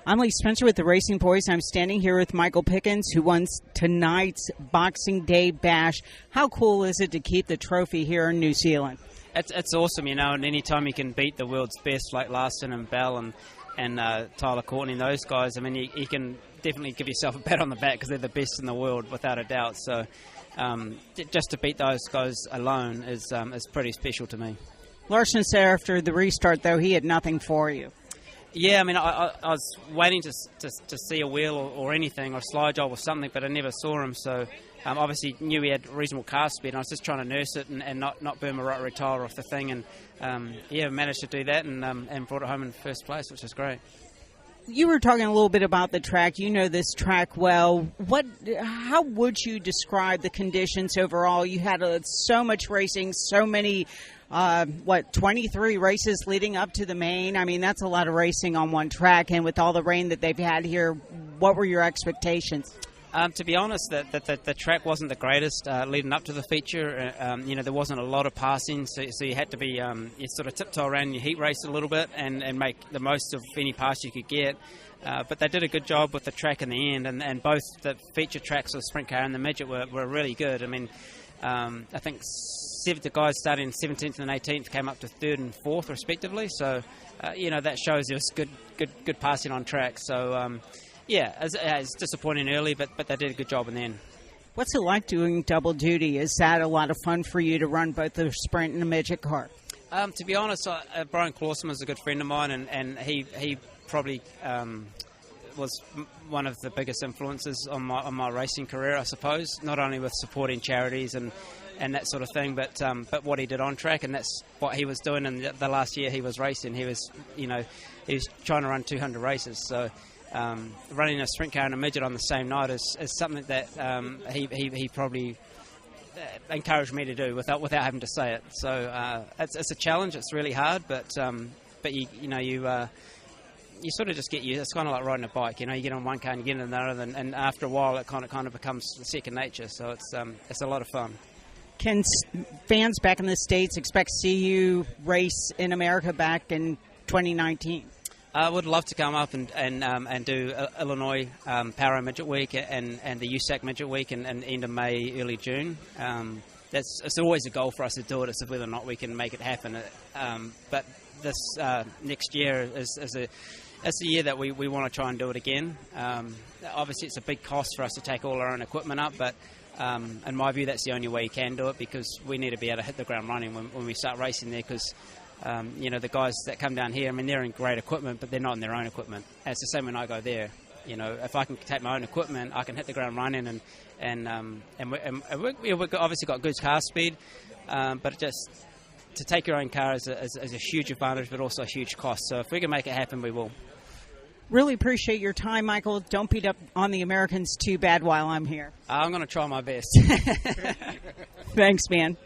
I'm Lee Spencer with the Racing Boys. I'm standing here with Michael Pickens, who won tonight's Boxing Day Bash. How cool is it to keep the trophy here in New Zealand? It's awesome, you know, and any time you can beat the world's best like Larson and Bell and Tyler Courtney and those guys, I mean, you can definitely give yourself a pat on the back because they're the best in the world without a doubt. So just to beat those guys alone is pretty special to me. Larson said after the restart, though, he had nothing for you. Yeah, I mean, I was waiting to see a wheel or anything, or a slide job or something, but I never saw him. So obviously knew he had reasonable car speed, and I was just trying to nurse it and not burn my rotary tire off the thing. And managed to do that and brought it home in first place, which is great. You were talking a little bit about the track. You know this track well. How would you describe the conditions overall? You had so much racing, so many 23 races leading up to the main. I mean, that's a lot of racing on one track, and with all the rain that they've had here, what were your expectations? To be honest, the track wasn't the greatest leading up to the feature. There wasn't a lot of passing, so you had to be you sort of tiptoe around your heat race a little bit and make the most of any pass you could get. But they did a good job with the track in the end, and both the feature tracks, the sprint car and the midget, were really good. I mean, I think the guys starting 17th and 18th came up to 3rd and 4th respectively. So that shows there was good passing on track. So. It's disappointing early, but they did a good job in the end. What's it like doing double duty? Is that a lot of fun for you to run both the sprint and the midget car? To be honest, Brian Clausen is a good friend of mine, and he probably was one of the biggest influences on my racing career, I suppose. Not only with supporting charities and that sort of thing, but what he did on track, and that's what he was doing in the last year he was racing. He was trying to run 200 races, so. Running a sprint car and a midget on the same night is something that he probably encouraged me to do without having to say it. So it's a challenge. It's really hard, but you sort of just get used. It's kind of like riding a bike. You get on one car and you get in another, and after a while it kind of becomes second nature. So it's a lot of fun. Can fans back in the States expect to see you race in America back in 2019? I would love to come up and do Illinois Power Midget Week and the USAC Midget Week in end of May, early June. It's always a goal for us to do it. It's whether or not we can make it happen. But this next year is the year that we want to try and do it again. Obviously, it's a big cost for us to take all our own equipment up, but in my view, that's the only way you can do it, because we need to be able to hit the ground running when we start racing there, because the guys that come down here, I mean, they're in great equipment, but they're not in their own equipment. And it's the same when I go there. If I can take my own equipment, I can hit the ground running, and we've obviously got good car speed, but just to take your own car is a huge advantage, but also a huge cost. So if we can make it happen, we will. Really appreciate your time, Michael. Don't beat up on the Americans too bad while I'm here. I'm going to try my best. Thanks, man.